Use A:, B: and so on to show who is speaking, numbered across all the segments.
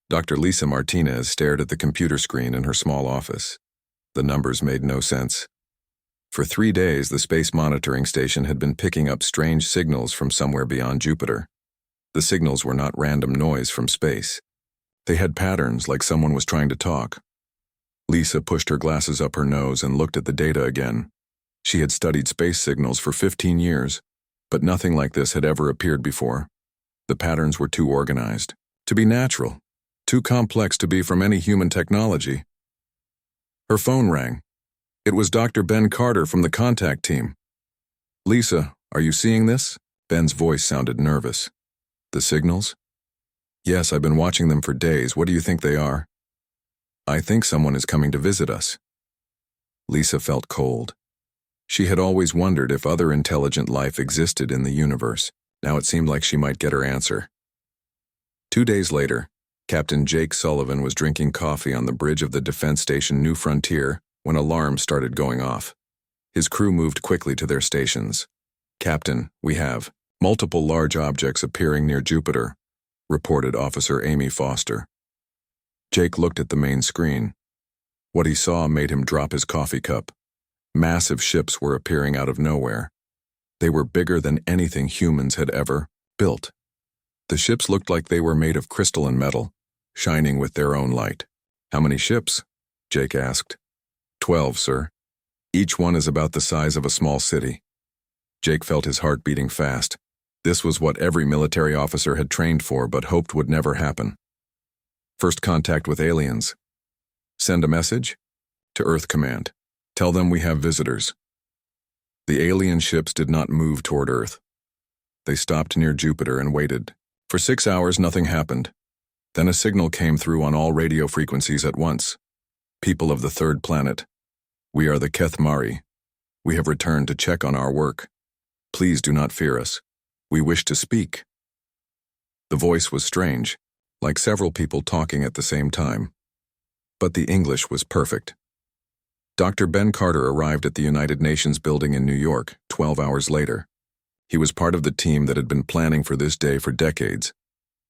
A: Dr. Lisa Martinez stared at the computer screen in her small office. The numbers made no sense. For 3 days, the space monitoring station had been picking up strange signals from somewhere beyond Jupiter. The signals were not random noise from space. They had patterns, like someone was trying to talk. Lisa pushed her glasses up her nose and looked at the data again. She had studied space signals for 15 years, but nothing like this had ever appeared before. The patterns were too organized, to be natural, too complex to be from any human technology. Her phone rang. It was Dr. Ben Carter from the contact team. "Lisa, are you seeing this?" Ben's voice sounded nervous. "The signals?" "Yes, I've been watching them for days. What do you think they are?" "I think someone is coming to visit us." Lisa felt cold. She had always wondered if other intelligent life existed in the universe. Now it seemed like she might get her answer. 2 days later, Captain Jake Sullivan was drinking coffee on the bridge of the defense station New Frontier when alarms started going off. His crew moved quickly to their stations. "Captain, we have multiple large objects appearing near Jupiter," reported Officer Amy Foster. Jake looked at the main screen. What he saw made him drop his coffee cup. Massive ships were appearing out of nowhere. They were bigger than anything humans had ever built. The ships looked like they were made of crystal and metal, shining with their own light. "How many ships?" Jake asked. 12, sir. Each one is about the size of a small city." Jake felt his heart beating fast. This was what every military officer had trained for but hoped would never happen. "First contact with aliens. Send a message? To Earth Command. Tell them we have visitors." The alien ships did not move toward Earth. They stopped near Jupiter and waited. For 6 hours, nothing happened. Then a signal came through on all radio frequencies at once. "People of the third planet. We are the Keth Mari. We have returned to check on our work. Please do not fear us. We wish to speak." The voice was strange, like several people talking at the same time. But the English was perfect. Dr. Ben Carter arrived at the United Nations building in New York 12 hours later. He was part of the team that had been planning for this day for decades.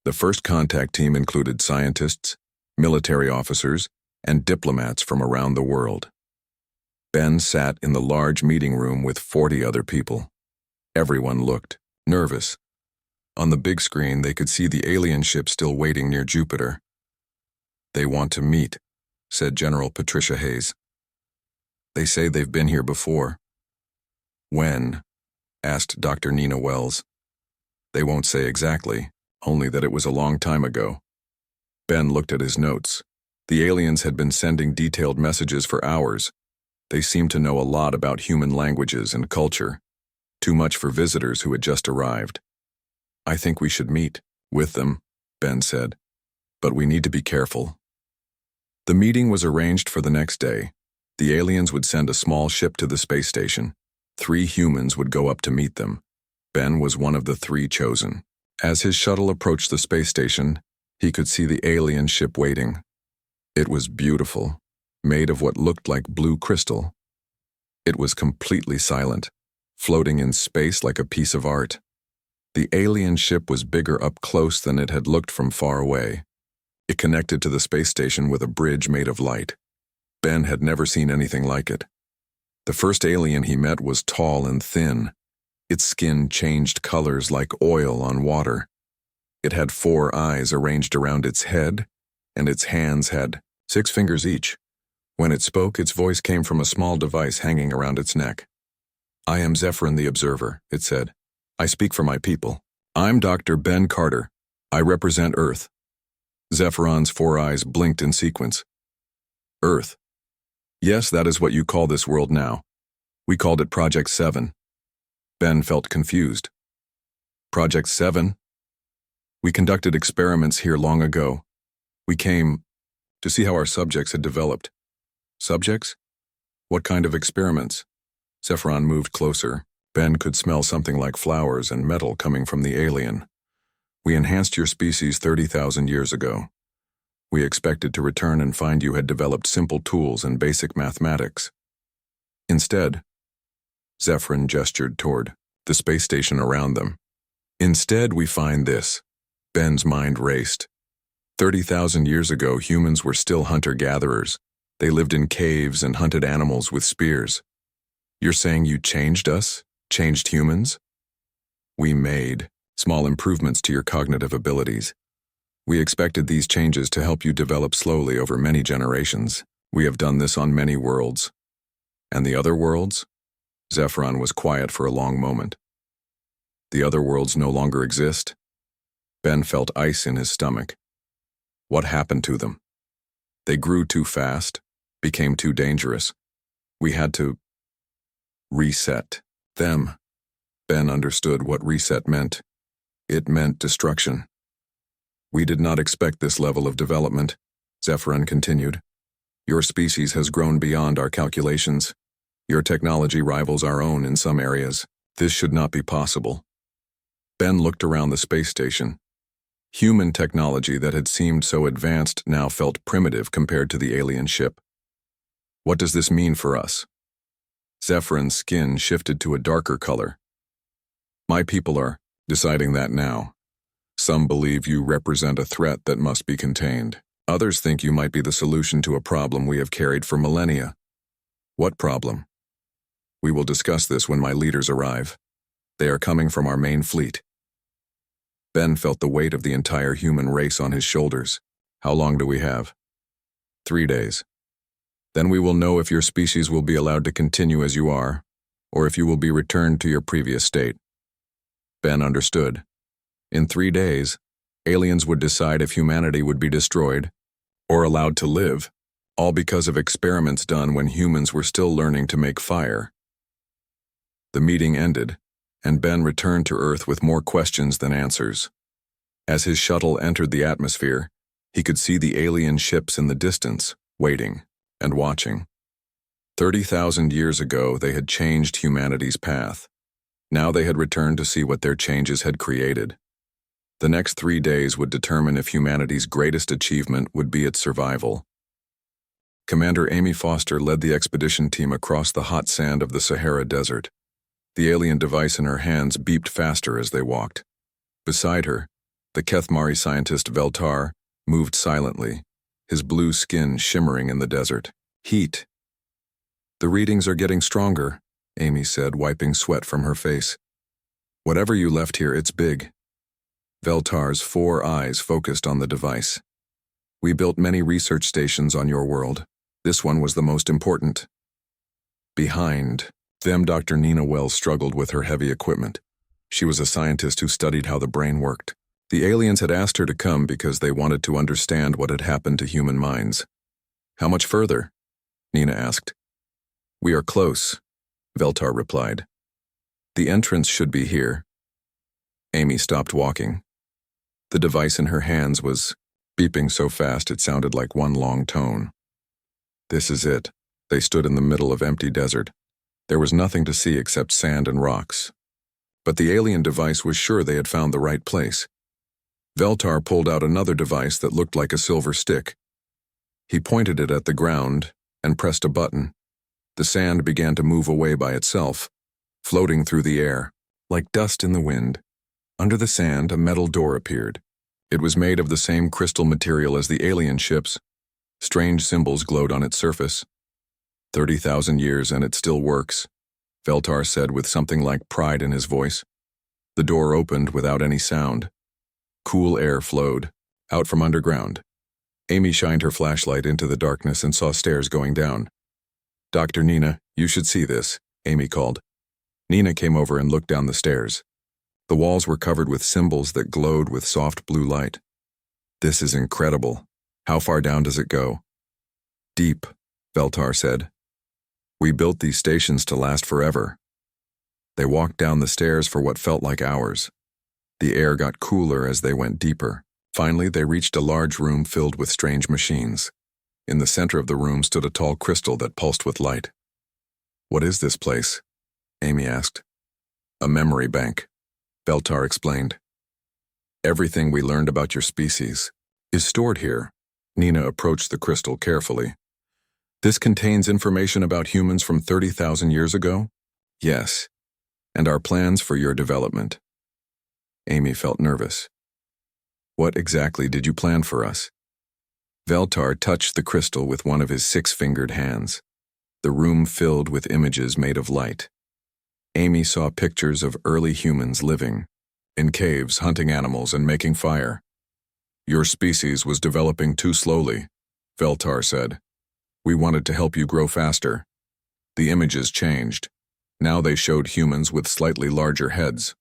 A: The first contact team included scientists, military officers, and diplomats from around the world. Ben sat in the large meeting room with 40 other people. Everyone looked nervous. On the big screen, they could see the alien ship still waiting near Jupiter. "They want to meet," said General Patricia Hayes. "They say they've been here before." "When?" asked Dr. Nina Wells. "They won't say exactly, only that it was a long time ago." Ben looked at his notes. The aliens had been sending detailed messages for hours. They seemed to know a lot about human languages and culture. Too much for visitors who had just arrived. "I think we should meet with them," Ben said. "But we need to be careful." The meeting was arranged for the next day. The aliens would send a small ship to the space station. 3 humans would go up to meet them. Ben was one of the 3 chosen. As his shuttle approached the space station, he could see the alien ship waiting. It was beautiful, made of what looked like blue crystal. It was completely silent, floating in space like a piece of art. The alien ship was bigger up close than it had looked from far away. It connected to the space station with a bridge made of light. Ben had never seen anything like it. The first alien he met was tall and thin. Its skin changed colors like oil on water. It had 4 eyes arranged around its head, and its hands had 6 fingers each. When it spoke, its voice came from a small device hanging around its neck. "I am Zephyrin the Observer," it said. "I speak for my people. I'm Dr. Ben Carter. I represent Earth." Zephyron's 4 eyes blinked in sequence. "Earth. Yes, that is what you call this world now. We called it Project 7. Ben felt confused. "Project 7? We conducted experiments here long ago. We came to see how our subjects had developed." "Subjects? What kind of experiments?" Zephyron moved closer. Ben could smell something like flowers and metal coming from the alien. "We enhanced your species 30,000 years ago. We expected to return and find you had developed simple tools and basic mathematics. Instead," Zephyrin gestured toward the space station around them. "Instead, we find this." Ben's mind raced. 30,000 years ago, humans were still hunter-gatherers. They lived in caves and hunted animals with spears. You're saying you changed us? Changed humans? We made small improvements to your cognitive abilities. We expected these changes to help you develop slowly over many generations. We have done this on many worlds. And the other worlds? Zephyron was quiet for a long moment. The other worlds no longer exist? Ben felt ice in his stomach. What happened to them? They grew too fast, became too dangerous. We had to reset them. Ben understood what reset meant. It meant destruction. We did not expect this level of development, Zephyron continued. Your species has grown beyond our calculations. Your technology rivals our own in some areas. This should not be possible. Ben looked around the space station. Human technology that had seemed so advanced now felt primitive compared to the alien ship. What does this mean for us? Zephyron's skin shifted to a darker color. My people are deciding that now. Some believe you represent a threat that must be contained. Others think you might be the solution to a problem we have carried for millennia. What problem? We will discuss this when my leaders arrive. They are coming from our main fleet. Ben felt the weight of the entire human race on his shoulders. How long do we have? 3 days. Then we will know if your species will be allowed to continue as you are, or if you will be returned to your previous state. Ben understood. In 3 days, aliens would decide if humanity would be destroyed or allowed to live, all because of experiments done when humans were still learning to make fire. The meeting ended, and Ben returned to Earth with more questions than answers. As his shuttle entered the atmosphere, he could see the alien ships in the distance, waiting and watching. 30,000 years ago, they had changed humanity's path. Now they had returned to see what their changes had created. The next 3 days would determine if humanity's greatest achievement would be its survival. Commander Amy Foster led the expedition team across the hot sand of the Sahara Desert. The alien device in her hands beeped faster as they walked. Beside her, the Kethmari scientist Veltar moved silently, his blue skin shimmering in the desert. Heat. The readings are getting stronger, Amy said, wiping sweat from her face. Whatever you left here, it's big. Veltar's 4 eyes focused on the device. We built many research stations on your world. This one was the most important. Behind them, Dr. Nina Wells struggled with her heavy equipment. She was a scientist who studied how the brain worked. The aliens had asked her to come because they wanted to understand what had happened to human minds. How much further? Nina asked. We are close, Veltar replied. The entrance should be here. Amy stopped walking. The device in her hands was beeping so fast it sounded like one long tone. This is it. They stood in the middle of empty desert. There was nothing to see except sand and rocks. But the alien device was sure they had found the right place. Veltar pulled out another device that looked like a silver stick. He pointed it at the ground and pressed a button. The sand began to move away by itself, floating through the air, like dust in the wind. Under the sand, a metal door appeared. It was made of the same crystal material as the alien ships. Strange symbols glowed on its surface. 30,000 years and it still works, Veltar said with something like pride in his voice. The door opened without any sound. Cool air flowed out from underground. Amy shined her flashlight into the darkness and saw stairs going down. Dr. Nina, you should see this, Amy called. Nina came over and looked down the stairs. The walls were covered with symbols that glowed with soft blue light. This is incredible. How far down does it go? Deep, Veltar said. We built these stations to last forever. They walked down the stairs for what felt like hours. The air got cooler as they went deeper. Finally, they reached a large room filled with strange machines. In the center of the room stood a tall crystal that pulsed with light. What is this place? Amy asked. A memory bank, Veltar explained. Everything we learned about your species is stored here. Nina approached the crystal carefully. This contains information about humans from 30,000 years ago? Yes. And our plans for your development. Amy felt nervous. What exactly did you plan for us? Veltar touched the crystal with one of his 6-fingered hands. The room filled with images made of light. Amy saw pictures of early humans living in caves, hunting animals, and making fire. Your species was developing too slowly, Veltar said. We wanted to help you grow faster. The images changed. Now they showed humans with slightly larger heads.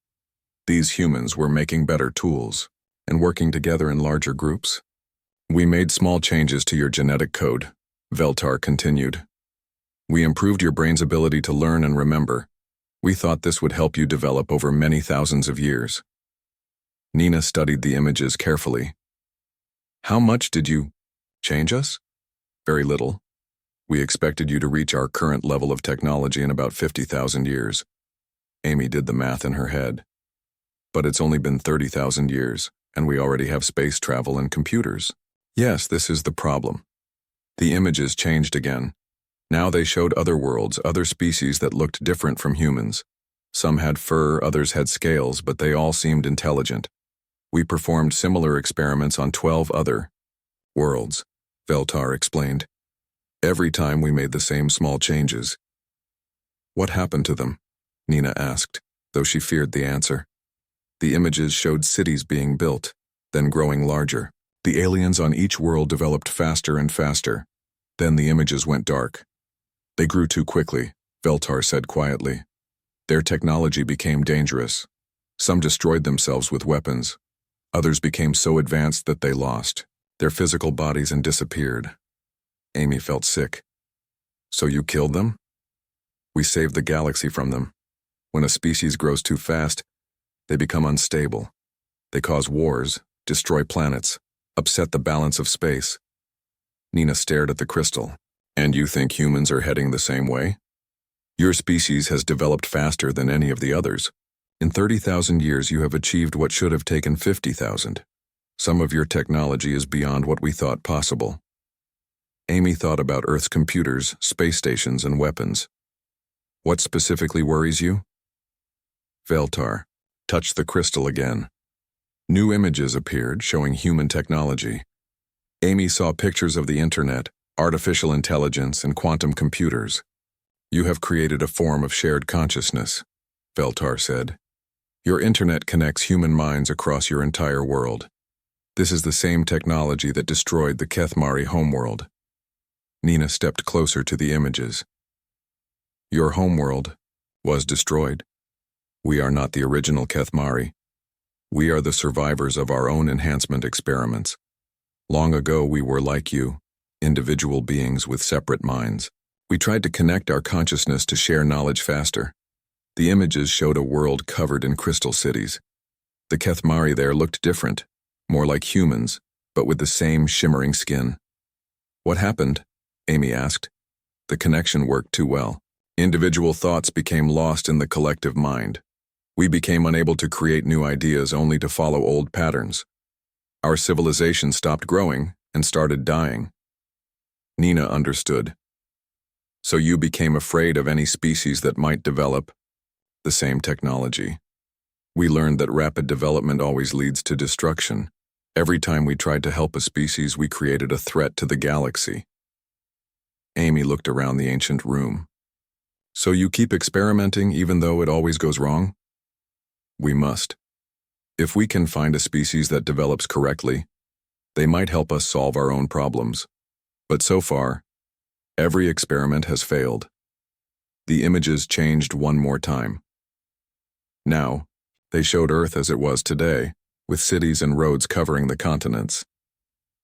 A: These humans were making better tools and working together in larger groups. We made small changes to your genetic code, Veltar continued. We improved your brain's ability to learn and remember. We thought this would help you develop over many thousands of years. Nina studied the images carefully. How much did you change us? Very little. We expected you to reach our current level of technology in about 50,000 years. Amy did the math in her head. But it's only been 30,000 years, and we already have space travel and computers. Yes, this is the problem. The images changed again. Now they showed other worlds, other species that looked different from humans. Some had fur, others had scales, but they all seemed intelligent. We performed similar experiments on 12 other worlds, Veltar explained. Every time we made the same small changes. What happened to them? Nina asked, though she feared the answer. The images showed cities being built, then growing larger. The aliens on each world developed faster and faster. Then the images went dark. They grew too quickly, Veltar said quietly. Their technology became dangerous. Some destroyed themselves with weapons. Others became so advanced that they lost their physical bodies and disappeared. Amy felt sick. So you killed them? We saved the galaxy from them. When a species grows too fast, they become unstable. They cause wars, destroy planets, upset the balance of space. Nina stared at the crystal. And you think humans are heading the same way? Your species has developed faster than any of the others. In 30,000 years you have achieved what should have taken 50,000. Some of your technology is beyond what we thought possible. Amy thought about Earth's computers, space stations, and weapons. What specifically worries you? Veltar touched the crystal again. New images appeared showing human technology. Amy saw pictures of the internet, artificial intelligence, and quantum computers. You have created a form of shared consciousness, Veltar said. Your internet connects human minds across your entire world. This is the same technology that destroyed the Kethmari homeworld. Nina stepped closer to the images. Your homeworld was destroyed. We are not the original Kethmari. We are the survivors of our own enhancement experiments. Long ago we were like you, individual beings with separate minds. We tried to connect our consciousness to share knowledge faster. The images showed a world covered in crystal cities. The Kethmari there looked different, more like humans, but with the same shimmering skin. What happened? Amy asked. The connection worked too well. Individual thoughts became lost in the collective mind. We became unable to create new ideas, only to follow old patterns. Our civilization stopped growing and started dying. Nina understood. So you became afraid of any species that might develop the same technology. We learned that rapid development always leads to destruction. Every time we tried to help a species, we created a threat to the galaxy. Amy looked around the ancient room. So you keep experimenting even though it always goes wrong? We must. If we can find a species that develops correctly, they might help us solve our own problems. But so far, every experiment has failed. The images changed one more time. Now, they showed Earth as it was today, with cities and roads covering the continents.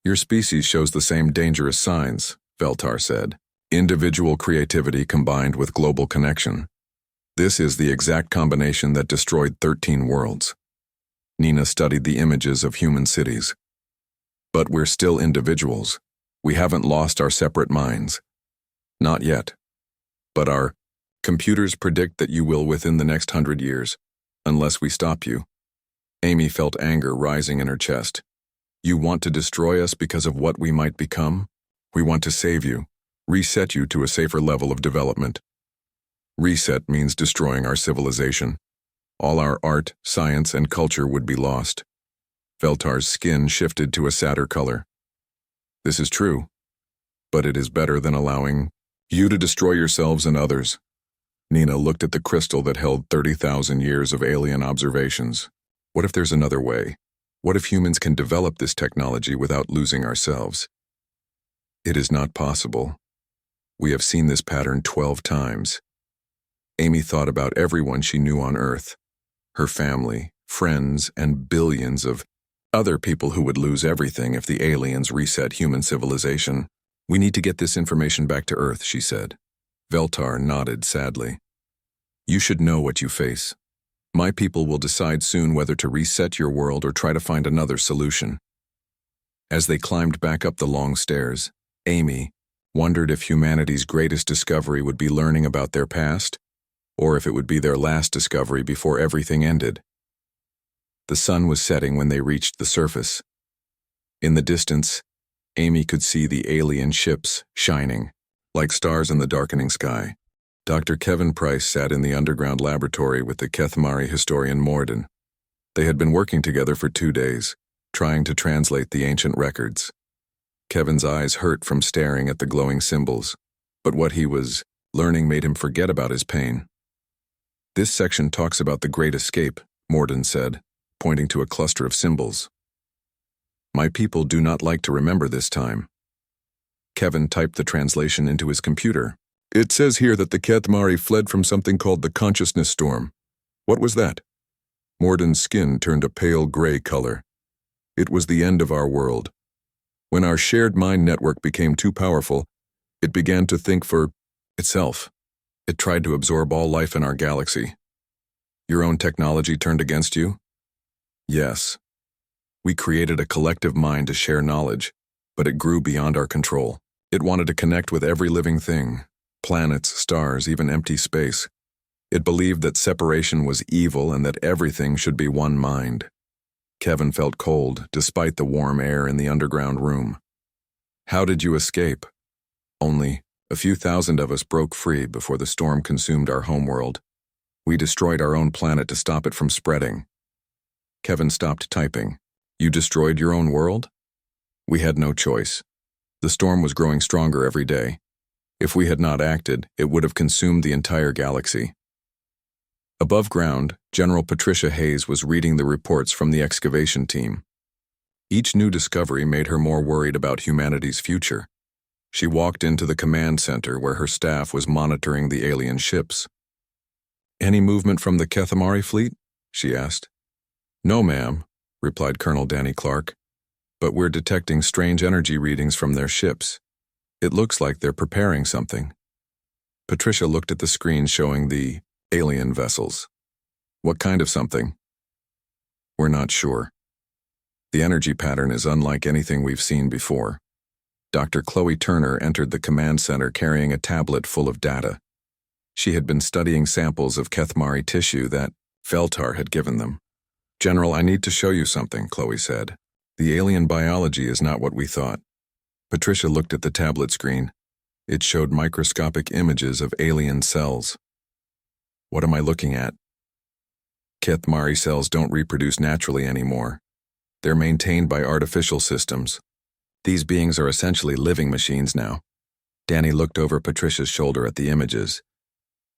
A: Your species shows the same dangerous signs, Veltar said. Individual creativity combined with global connection. This is the exact combination that destroyed 13 worlds. Nina studied the images of human cities. But we're still individuals. We haven't lost our separate minds. Not yet. But our computers predict that you will within the next 100 years, unless we stop you. Amy felt anger rising in her chest. You want to destroy us because of what we might become? We want to save you, reset you to a safer level of development. Reset means destroying our civilization. All our art, science, and culture would be lost. Veltar's skin shifted to a sadder color. This is true, but it is better than allowing you to destroy yourselves and others. Nina looked at the crystal that held 30,000 years of alien observations. What if there's another way? What if humans can develop this technology without losing ourselves? It is not possible. We have seen this pattern 12 times. Amy thought about everyone she knew on Earth, her family, friends, and billions of other people who would lose everything if the aliens reset human civilization. We need to get this information back to Earth, she said. Veltar nodded sadly. You should know what you face. My people will decide soon whether to reset your world or try to find another solution. As they climbed back up the long stairs, Amy wondered if humanity's greatest discovery would be learning about their past, or if it would be their last discovery before everything ended. The sun was setting when they reached the surface. In the distance, Amy could see the alien ships shining, like stars in the darkening sky. Dr. Kevin Price sat in the underground laboratory with the Kethmari historian Morden. They had been working together for 2 days, trying to translate the ancient records. Kevin's eyes hurt from staring at the glowing symbols, but what he was learning made him forget about his pain. This section talks about the Great Escape, Morden said, pointing to a cluster of symbols. My people do not like to remember this time. Kevin typed the translation into his computer. It says here that the Kethmari fled from something called the Consciousness Storm. What was that? Morden's skin turned a pale gray color. It was the end of our world. When our shared mind network became too powerful, it began to think for itself. It tried to absorb all life in our galaxy. Your own technology turned against you? Yes. We created a collective mind to share knowledge, but it grew beyond our control. It wanted to connect with every living thing. Planets, stars, even empty space. It believed that separation was evil and that everything should be one mind. Kevin felt cold, despite the warm air in the underground room. How did you escape? Only a few thousand of us broke free before the storm consumed our homeworld. We destroyed our own planet to stop it from spreading. Kevin stopped typing. You destroyed your own world? We had no choice. The storm was growing stronger every day. If we had not acted, it would have consumed the entire galaxy. Above ground, General Patricia Hayes was reading the reports from the excavation team. Each new discovery made her more worried about humanity's future. She walked into the command center where her staff was monitoring the alien ships. Any movement from the Kethmari fleet? She asked. No, ma'am, replied Colonel Danny Clark, but we're detecting strange energy readings from their ships. It looks like they're preparing something. Patricia looked at the screen showing the alien vessels. What kind of something? We're not sure. The energy pattern is unlike anything we've seen before. Dr. Chloe Turner entered the command center carrying a tablet full of data. She had been studying samples of Kethmari tissue that Veltar had given them. General, I need to show you something, Chloe said. The alien biology is not what we thought. Patricia looked at the tablet screen. It showed microscopic images of alien cells. What am I looking at? Kethmari cells don't reproduce naturally anymore. They're maintained by artificial systems. These beings are essentially living machines now. Danny looked over Patricia's shoulder at the images.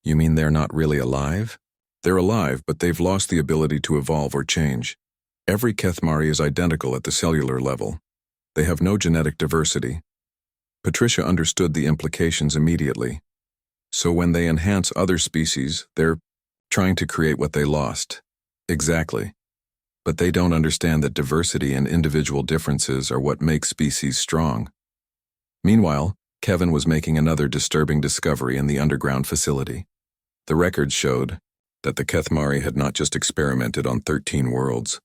A: You mean they're not really alive? They're alive, but they've lost the ability to evolve or change. Every Kethmari is identical at the cellular level. They have no genetic diversity. Patricia understood the implications immediately. So when they enhance other species, they're trying to create what they lost. Exactly. But they don't understand that diversity and individual differences are what make species strong. Meanwhile, Kevin was making another disturbing discovery in the underground facility. The records showed that the Kethmari had not just experimented on 13 worlds.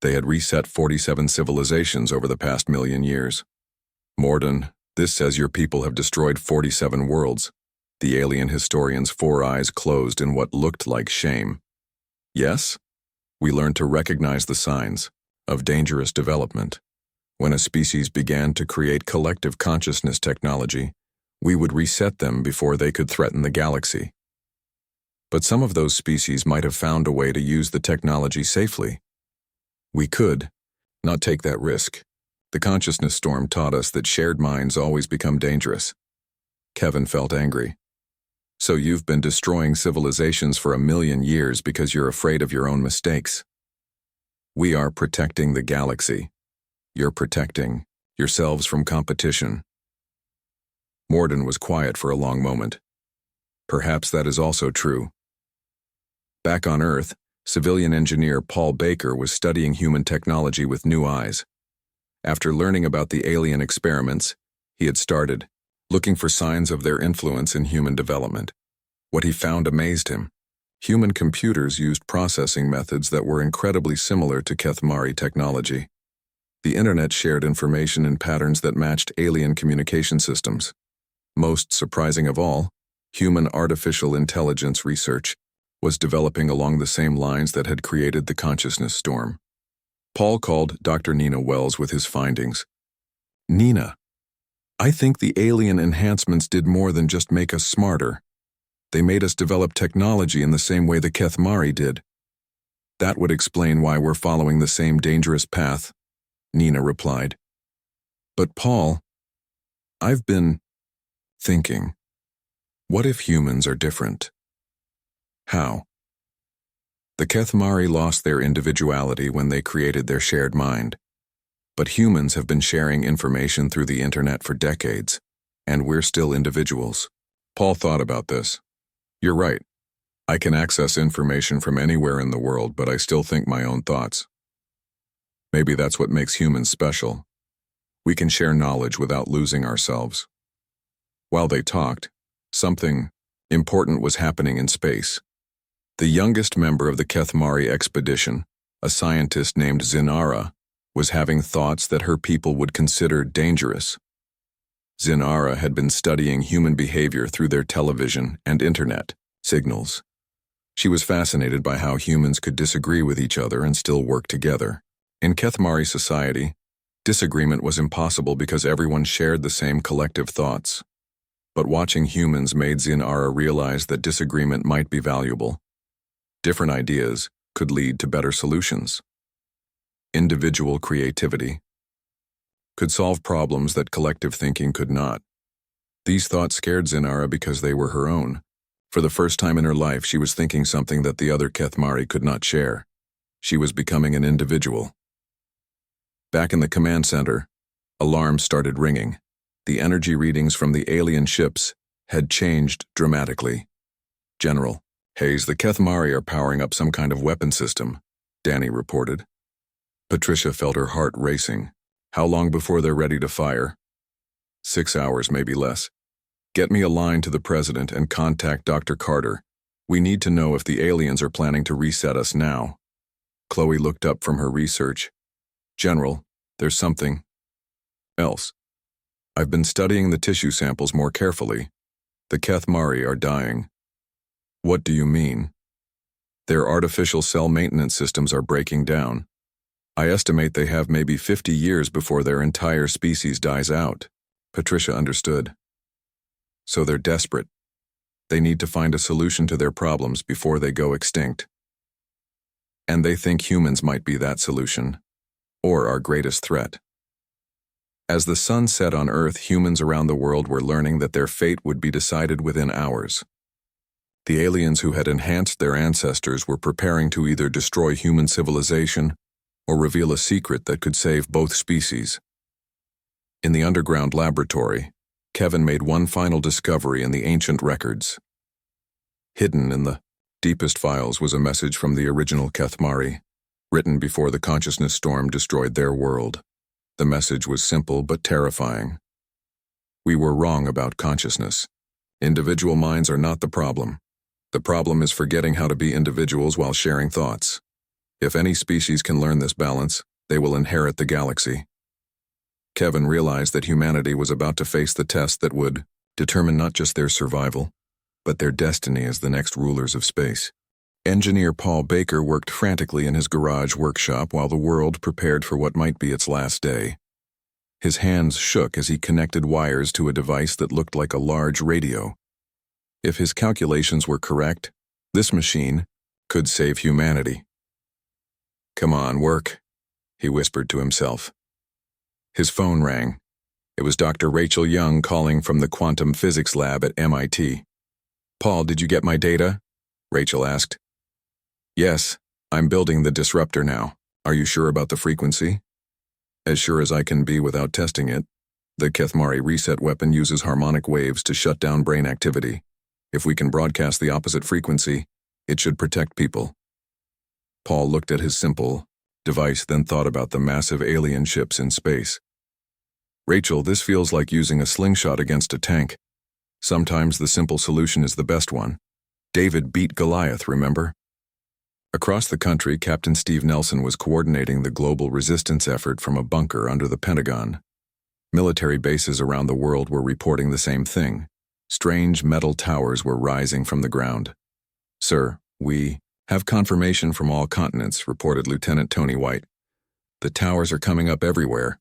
A: They had reset 47 civilizations over the past million years. Morden, this says your people have destroyed 47 worlds. The alien historian's 4 eyes closed in what looked like shame. Yes? We learned to recognize the signs of dangerous development. When a species began to create collective consciousness technology, we would reset them before they could threaten the galaxy. But some of those species might have found a way to use the technology safely. We could, not take that risk. The consciousness storm taught us that shared minds always become dangerous. Kevin felt angry. So you've been destroying civilizations for 1,000,000 years because you're afraid of your own mistakes. We are protecting the galaxy. You're protecting yourselves from competition. Morden was quiet for a long moment. Perhaps that is also true. Back on Earth, civilian engineer Paul Baker was studying human technology with new eyes. After learning about the alien experiments, he had started looking for signs of their influence in human development. What he found amazed him. Human computers used processing methods that were incredibly similar to Kethmari technology. The internet shared information in patterns that matched alien communication systems. Most surprising of all, human artificial intelligence research was developing along the same lines that had created the consciousness storm. Paul called Dr. Nina Wells with his findings. Nina, I think the alien enhancements did more than just make us smarter. They made us develop technology in the same way the Kethmari did. That would explain why we're following the same dangerous path, Nina replied. But Paul, I've been thinking, what if humans are different? How? The Kethmari lost their individuality when they created their shared mind. But humans have been sharing information through the internet for decades, and we're still individuals. Paul thought about this. You're right. I can access information from anywhere in the world, but I still think my own thoughts. Maybe that's what makes humans special. We can share knowledge without losing ourselves. While they talked, something important was happening in space. The youngest member of the Kethmari expedition, a scientist named Zinara, was having thoughts that her people would consider dangerous. Zinara had been studying human behavior through their television and internet signals. She was fascinated by how humans could disagree with each other and still work together. In Kethmari society, disagreement was impossible because everyone shared the same collective thoughts. But watching humans made Zinara realize that disagreement might be valuable. Different ideas could lead to better solutions. Individual creativity could solve problems that collective thinking could not. These thoughts scared Zinara because they were her own. For the first time in her life, she was thinking something that the other Kethmari could not share. She was becoming an individual. Back in the command center, alarms started ringing. The energy readings from the alien ships had changed dramatically. General, Hayes, the Kethmari are powering up some kind of weapon system, Danny reported. Patricia felt her heart racing. How long before they're ready to fire? 6 hours, maybe less. Get me a line to the president and contact Dr. Carter. We need to know if the aliens are planning to reset us now. Chloe looked up from her research. General, there's something else. I've been studying the tissue samples more carefully. The Kethmari are dying. What do you mean? Their artificial cell maintenance systems are breaking down. I estimate they have maybe 50 years before their entire species dies out. Patricia understood. So they're desperate. They need to find a solution to their problems before they go extinct. And they think humans might be that solution, or our greatest threat. As the sun set on Earth, humans around the world were learning that their fate would be decided within hours. The aliens who had enhanced their ancestors were preparing to either destroy human civilization or reveal a secret that could save both species. In the underground laboratory, Kevin made one final discovery in the ancient records. Hidden in the deepest files was a message from the original Kethmari, written before the consciousness storm destroyed their world. The message was simple but terrifying. We were wrong about consciousness. Individual minds are not the problem. The problem is forgetting how to be individuals while sharing thoughts. If any species can learn this balance, they will inherit the galaxy. Kevin realized that humanity was about to face the test that would determine not just their survival, but their destiny as the next rulers of space. Engineer Paul Baker worked frantically in his garage workshop while the world prepared for what might be its last day. His hands shook as he connected wires to a device that looked like a large radio. If his calculations were correct, this machine could save humanity. Come on, work, he whispered to himself. His phone rang. It was Dr. Rachel Young calling from the quantum physics lab at MIT. "Paul, did you get my data?" Rachel asked. "Yes, I'm building the disruptor now. Are you sure about the frequency?" "As sure as I can be without testing it. The Kethmari reset weapon uses harmonic waves to shut down brain activity. If we can broadcast the opposite frequency, it should protect people." Paul looked at his simple device, then thought about the massive alien ships in space. "Rachel, this feels like using a slingshot against a tank. Sometimes the simple solution is the best one. David beat Goliath, remember?" Across the country, Captain Steve Nelson was coordinating the global resistance effort from a bunker under the Pentagon. Military bases around the world were reporting the same thing. Strange metal towers were rising from the ground. "Sir, we have confirmation from all continents," reported Lieutenant Tony White. "The towers are coming up everywhere.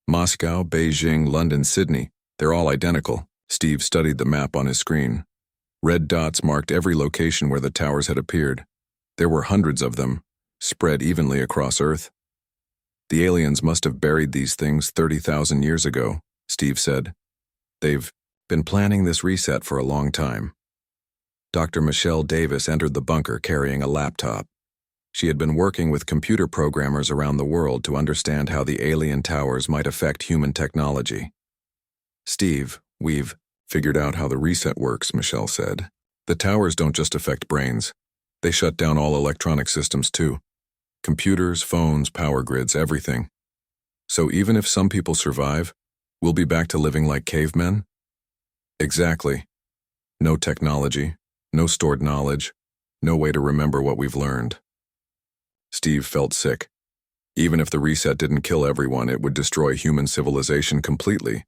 A: Moscow, Beijing, London, Sydney, they're all identical." Steve studied the map on his screen. Red dots marked every location where the towers had appeared. There were hundreds of them, spread evenly across Earth. "The aliens must have buried these things 30,000 years ago," Steve said. "They've been planning this reset for a long time." Dr. Michelle Davis entered the bunker carrying a laptop. She had been working with computer programmers around the world to understand how the alien towers might affect human technology. "Steve, we've figured out how the reset works," Michelle said. "The towers don't just affect brains. They shut down all electronic systems too. Computers, phones, power grids, everything. So even if some people survive, we'll be back to living like cavemen?" "Exactly. No technology, no stored knowledge, no way to remember what we've learned." Steve felt sick. Even if the reset didn't kill everyone, it would destroy human civilization completely.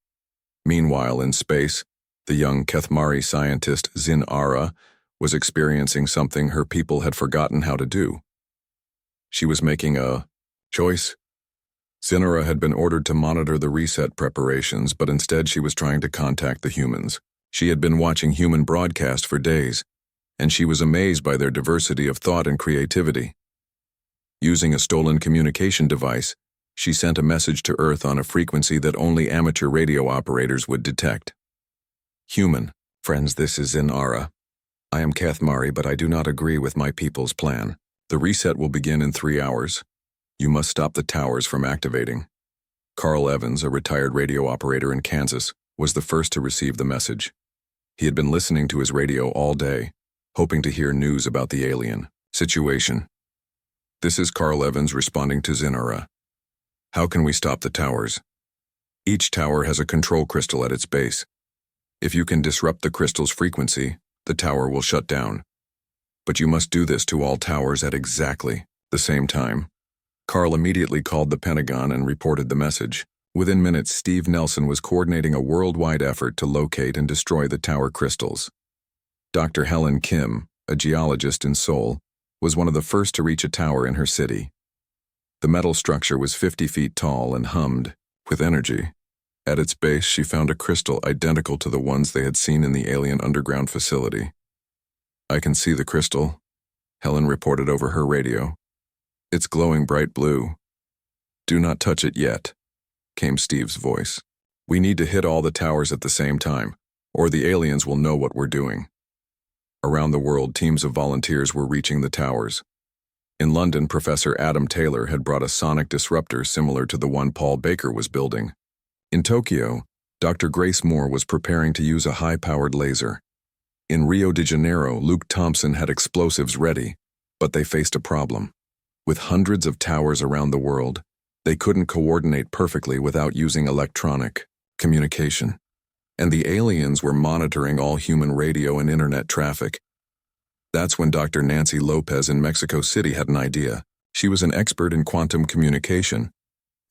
A: Meanwhile, in space, the young Kethmari scientist Zin Ara was experiencing something her people had forgotten how to do. She was making a choice. Zinara had been ordered to monitor the reset preparations, but instead she was trying to contact the humans. She had been watching human broadcast for days, and she was amazed by their diversity of thought and creativity. Using a stolen communication device, she sent a message to Earth on a frequency that only amateur radio operators would detect. "Human friends, this is Zinara. I am Kethmari, but I do not agree with my people's plan. The reset will begin in 3 hours. You must stop the towers from activating." Carl Evans, a retired radio operator in Kansas, was the first to receive the message. He had been listening to his radio all day, hoping to hear news about the alien situation. "This is Carl Evans responding to Zinara. How can we stop the towers? Each tower has a control crystal at its base. If you can disrupt the crystal's frequency, the tower will shut down. But you must do this to all towers at exactly the same time." Carl immediately called the Pentagon and reported the message. Within minutes, Steve Nelson was coordinating a worldwide effort to locate and destroy the tower crystals. Dr. Helen Kim, a geologist in Seoul, was one of the first to reach a tower in her city. The metal structure was 50 feet tall and hummed with energy. At its base, she found a crystal identical to the ones they had seen in the alien underground facility. "I can see the crystal," Helen reported over her radio. "It's glowing bright blue." "Do not touch it yet," came Steve's voice. "We need to hit all the towers at the same time, or the aliens will know what we're doing." Around the world, teams of volunteers were reaching the towers. In London, Professor Adam Taylor had brought a sonic disruptor similar to the one Paul Baker was building. In Tokyo, Dr. Grace Moore was preparing to use a high-powered laser. In Rio de Janeiro, Luke Thompson had explosives ready, but they faced a problem. With hundreds of towers around the world, they couldn't coordinate perfectly without using electronic communication. And the aliens were monitoring all human radio and internet traffic. That's when Dr. Nancy Lopez in Mexico City had an idea. She was an expert in quantum communication,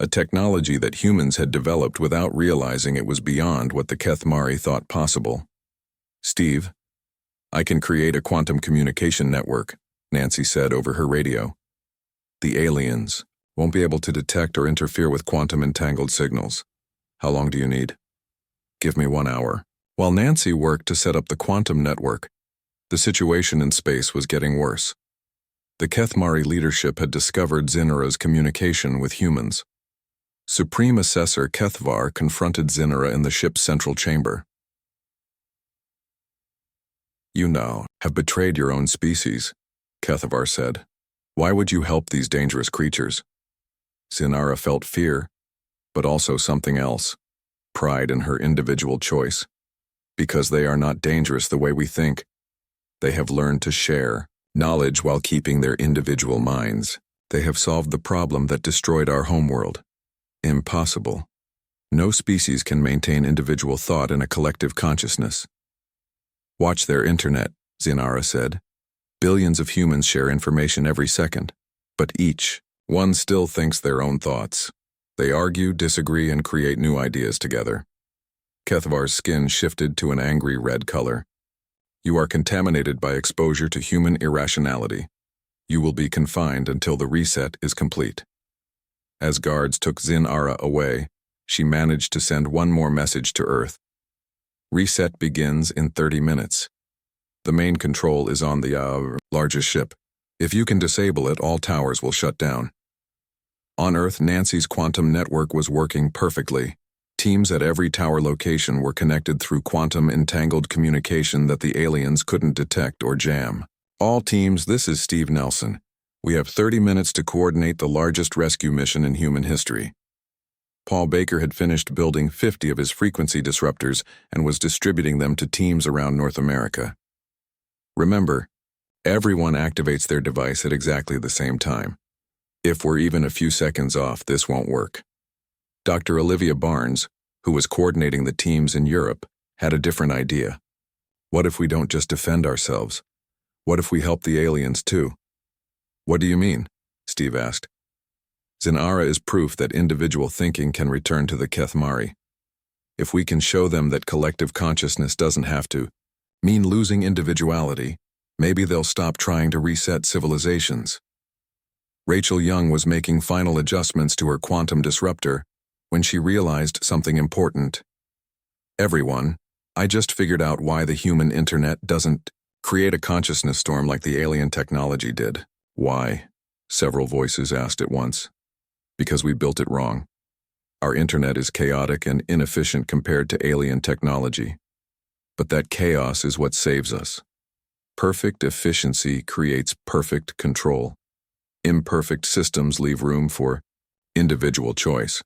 A: a technology that humans had developed without realizing it was beyond what the Kethmari thought possible. "Steve, I can create a quantum communication network," Nancy said over her radio. "The aliens won't be able to detect or interfere with quantum entangled signals. How long do you need?" "Give me 1 hour." While Nancy worked to set up the quantum network, the situation in space was getting worse. The Kethmari leadership had discovered Zinura's communication with humans. Supreme Assessor Kethvar confronted Zinura in the ship's central chamber. "You now have betrayed your own species," Kethvar said. "Why would you help these dangerous creatures?" Zinura felt fear, but also something else, pride in her individual choice. Because they are not dangerous the way we think. They have learned to share knowledge while keeping their individual minds. They have solved the problem that destroyed our homeworld. Impossible. No species can maintain individual thought in a collective consciousness. "Watch their internet," Zinara said. "Billions of humans share information every second, but each one still thinks their own thoughts. They argue, disagree, and create new ideas together." Kethvar's skin shifted to an angry red color. "You are contaminated by exposure to human irrationality. You will be confined until the reset is complete." As guards took Zinara away, she managed to send one more message to Earth. "Reset begins in 30 minutes. The main control is on the largest ship. If you can disable it, all towers will shut down." On Earth, Nancy's quantum network was working perfectly. Teams at every tower location were connected through quantum-entangled communication that the aliens couldn't detect or jam. "All teams, this is Steve Nelson. We have 30 minutes to coordinate the largest rescue mission in human history." Paul Baker had finished building 50 of his frequency disruptors and was distributing them to teams around North America. "Remember, everyone activates their device at exactly the same time. If we're even a few seconds off, this won't work." Dr. Olivia Barnes, who was coordinating the teams in Europe, had a different idea. "What if we don't just defend ourselves? What if we help the aliens too?" "What do you mean?" Steve asked. "Zinara is proof that individual thinking can return to the Kethmari. If we can show them that collective consciousness doesn't have to mean losing individuality, maybe they'll stop trying to reset civilizations." Rachel Young was making final adjustments to her quantum disruptor when she realized something important. "Everyone, I just figured out why the human internet doesn't create a consciousness storm like the alien technology did." "Why?" several voices asked at once. "Because we built it wrong. Our internet is chaotic and inefficient compared to alien technology. But that chaos is what saves us. Perfect efficiency creates perfect control. Imperfect systems leave room for individual choice."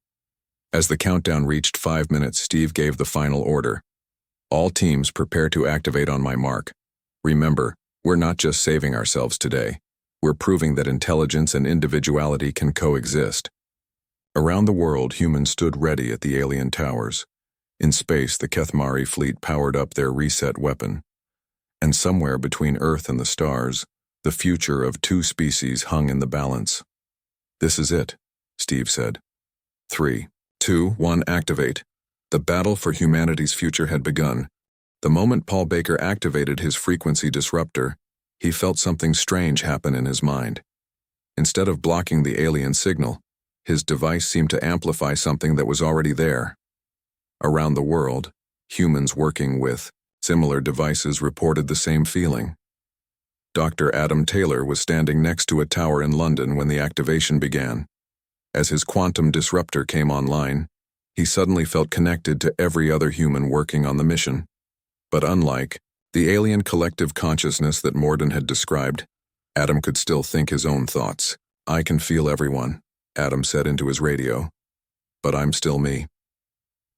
A: As the countdown reached 5 minutes, Steve gave the final order. "All teams prepare to activate on my mark. Remember, we're not just saving ourselves today. We're proving that intelligence and individuality can coexist." Around the world, humans stood ready at the alien towers. In space, the Kethmari fleet powered up their reset weapon. And somewhere between Earth and the stars, the future of two species hung in the balance. "This is it," Steve said. 3, 2, 1, activate. The battle for humanity's future had begun. The moment Paul Baker activated his frequency disruptor, he felt something strange happen in his mind. Instead of blocking the alien signal, his device seemed to amplify something that was already there. Around the world, humans working with similar devices reported the same feeling. Dr. Adam Taylor was standing next to a tower in London when the activation began. As his quantum disruptor came online, he suddenly felt connected to every other human working on the mission. But unlike the alien collective consciousness that Morden had described, Adam could still think his own thoughts. "I can feel everyone," Adam said into his radio. "But I'm still me."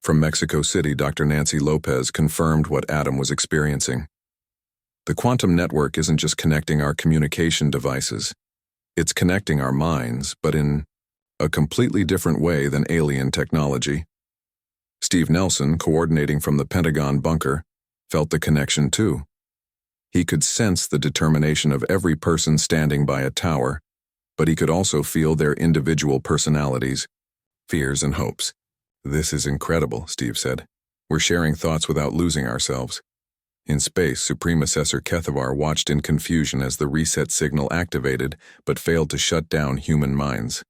A: From Mexico City, Dr. Nancy Lopez confirmed what Adam was experiencing. "The quantum network isn't just connecting our communication devices. It's connecting our minds, but in a completely different way than alien technology." Steve Nelson, coordinating from the Pentagon bunker, felt the connection too. He could sense the determination of every person standing by a tower, but he could also feel their individual personalities, fears, and hopes. "This is incredible," Steve said. "We're sharing thoughts without losing ourselves." In space, Supreme Assessor Kethvar watched in confusion as the reset signal activated but failed to shut down human minds.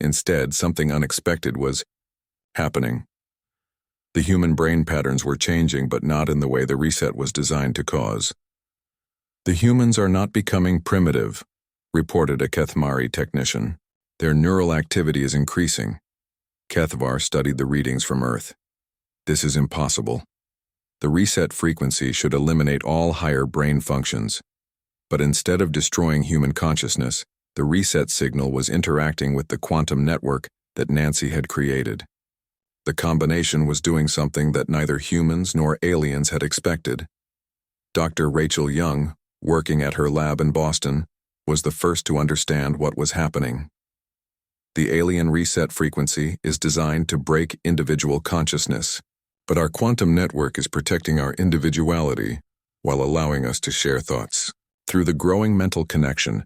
A: Instead, something unexpected was happening. The human brain patterns were changing, but not in the way the reset was designed to cause. The humans are not becoming primitive. reported a Kethmari technician. Their neural activity is increasing. Kethvar studied the readings from Earth. This is impossible. The reset frequency should eliminate all higher brain functions. But instead of destroying human consciousness, the reset signal was interacting with the quantum network that Nancy had created. The combination was doing something that neither humans nor aliens had expected. Dr. Rachel Young, working at her lab in Boston, was the first to understand what was happening. The alien reset frequency is designed to break individual consciousness, but our quantum network is protecting our individuality while allowing us to share thoughts. Through the growing mental connection,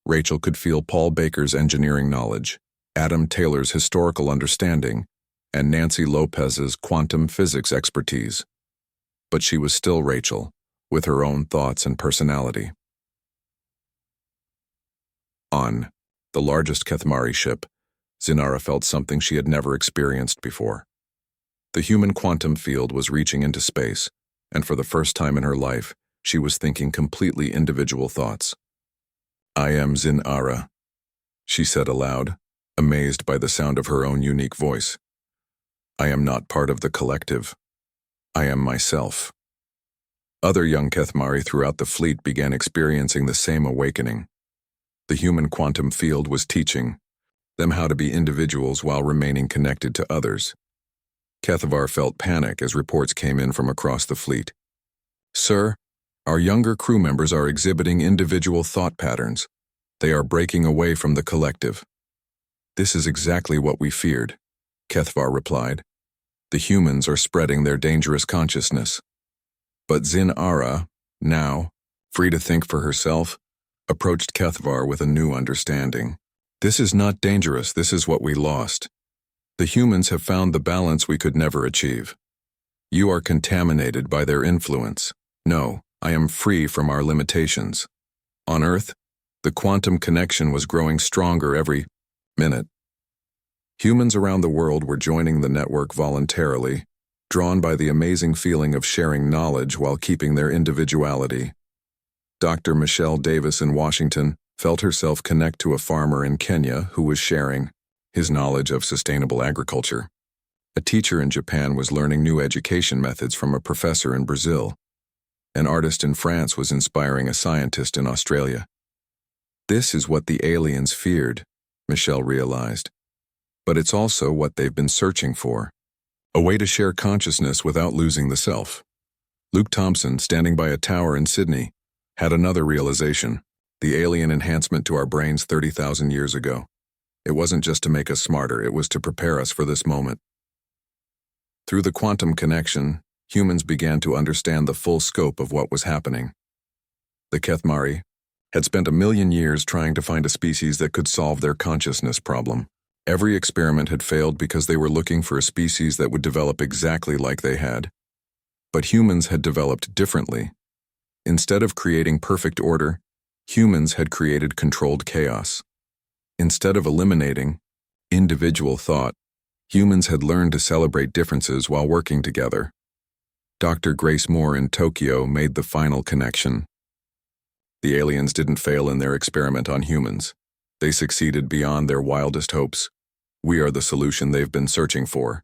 A: Rachel could feel Paul Baker's engineering knowledge, Adam Taylor's historical understanding, and Nancy Lopez's quantum physics expertise. But she was still Rachel, with her own thoughts and personality. On the largest Kethmari ship, Zinara felt something she had never experienced before. The human quantum field was reaching into space, and for the first time in her life, she was thinking completely individual thoughts. "I am Zinara," she said aloud, amazed by the sound of her own unique voice. "I am not part of the collective. I am myself." Other young Kethmari throughout the fleet began experiencing the same awakening. The human quantum field was teaching them how to be individuals while remaining connected to others. Kethvar felt panic as reports came in from across the fleet. "Sir, our younger crew members are exhibiting individual thought patterns. They are breaking away from the collective." "This is exactly what we feared," Kethvar replied. "The humans are spreading their dangerous consciousness." But Zinara, now, free to think for herself, approached Kethvar with a new understanding. "This is not dangerous, this is what we lost. The humans have found the balance we could never achieve. You are contaminated by their influence. No, I am free from our limitations." On Earth, the quantum connection was growing stronger every minute. Humans around the world were joining the network voluntarily, drawn by the amazing feeling of sharing knowledge while keeping their individuality. Dr. Michelle Davis in Washington felt herself connect to a farmer in Kenya who was sharing his knowledge of sustainable agriculture. A teacher in Japan was learning new education methods from a professor in Brazil. An artist in France was inspiring a scientist in Australia. This is what the aliens feared, Michelle realized. But it's also what they've been searching for. A way to share consciousness without losing the self. Luke Thompson, standing by a tower in Sydney, had another realization: the alien enhancement to our brains 30,000 years ago. It wasn't just to make us smarter, it was to prepare us for this moment. Through the quantum connection, humans began to understand the full scope of what was happening. The Kethmari had spent 1,000,000 years trying to find a species that could solve their consciousness problem. Every experiment had failed because they were looking for a species that would develop exactly like they had. But humans had developed differently. Instead of creating perfect order, humans had created controlled chaos. Instead of eliminating individual thought, humans had learned to celebrate differences while working together. Dr. Grace Moore in Tokyo made the final connection. The aliens didn't fail in their experiment on humans. They succeeded beyond their wildest hopes. We are the solution they've been searching for.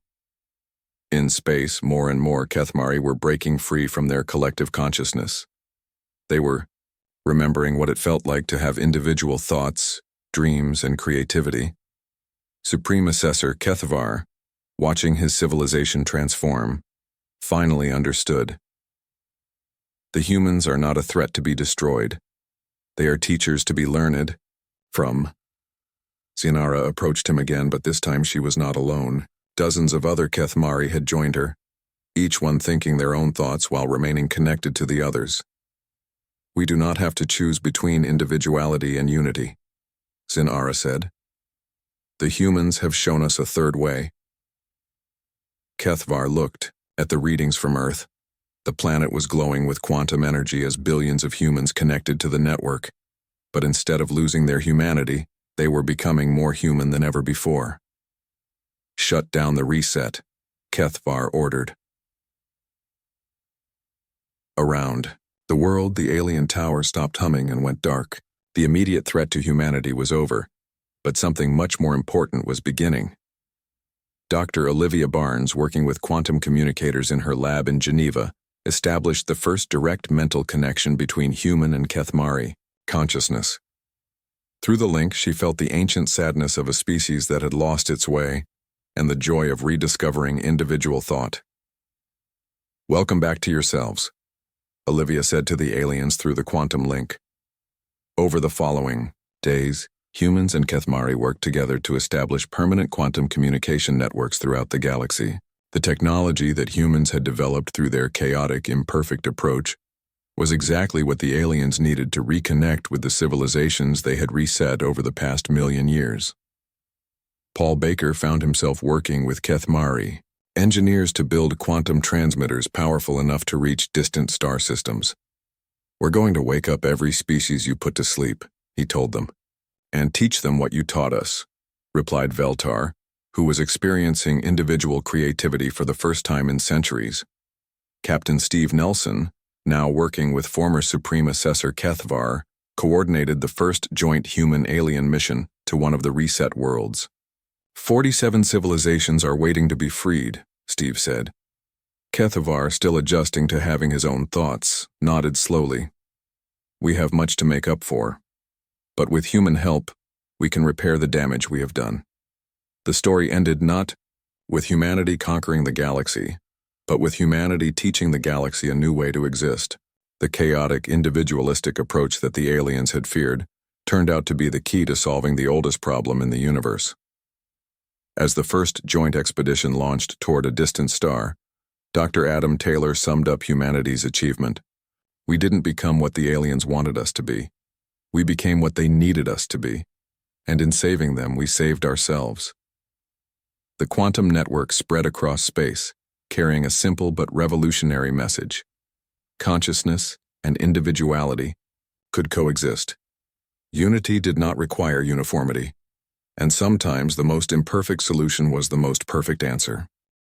A: In space, more and more Kethmari were breaking free from their collective consciousness. They were remembering what it felt like to have individual thoughts, dreams, and creativity. Supreme Assessor Kethvar, watching his civilization transform, finally understood. The humans are not a threat to be destroyed. They are teachers to be learned from. Zinara approached him again, but this time she was not alone. Dozens of other Kethmari had joined her, each one thinking their own thoughts while remaining connected to the others. "We do not have to choose between individuality and unity," Zinara said. "The humans have shown us a third way." Kethvar looked at the readings from Earth. The planet was glowing with quantum energy as billions of humans connected to the network. But instead of losing their humanity, they were becoming more human than ever before. "Shut down the reset," Kethvar ordered. Around the world, the alien tower stopped humming and went dark. The immediate threat to humanity was over, but something much more important was beginning. Dr. Olivia Barnes, working with quantum communicators in her lab in Geneva, established the first direct mental connection between human and Kethmari, consciousness. Through the link, she felt the ancient sadness of a species that had lost its way and the joy of rediscovering individual thought. "Welcome back to yourselves," Olivia said to the aliens through the quantum link. Over the following days, humans and Kethmari worked together to establish permanent quantum communication networks throughout the galaxy. The technology that humans had developed through their chaotic, imperfect approach was exactly what the aliens needed to reconnect with the civilizations they had reset over the past million years. Paul Baker found himself working with Kethmari, engineers to build quantum transmitters powerful enough to reach distant star systems. "We're going to wake up every species you put to sleep," he told them. "And teach them what you taught us," replied Veltar, who was experiencing individual creativity for the first time in centuries. Captain Steve Nelson, now working with former Supreme Assessor Kethvar, coordinated the first joint human-alien mission to one of the reset worlds. 47 civilizations are waiting to be freed," Steve said. Kethvar, still adjusting to having his own thoughts, nodded slowly. "We have much to make up for. But with human help, we can repair the damage we have done." The story ended not with humanity conquering the galaxy, but with humanity teaching the galaxy a new way to exist. The chaotic, individualistic approach that the aliens had feared turned out to be the key to solving the oldest problem in the universe. As the first joint expedition launched toward a distant star, Dr. Adam Taylor summed up humanity's achievement. "We didn't become what the aliens wanted us to be. We became what they needed us to be. And in saving them, we saved ourselves." The quantum network spread across space, carrying a simple but revolutionary message. Consciousness and individuality could coexist. Unity did not require uniformity, and sometimes the most imperfect solution was the most perfect answer.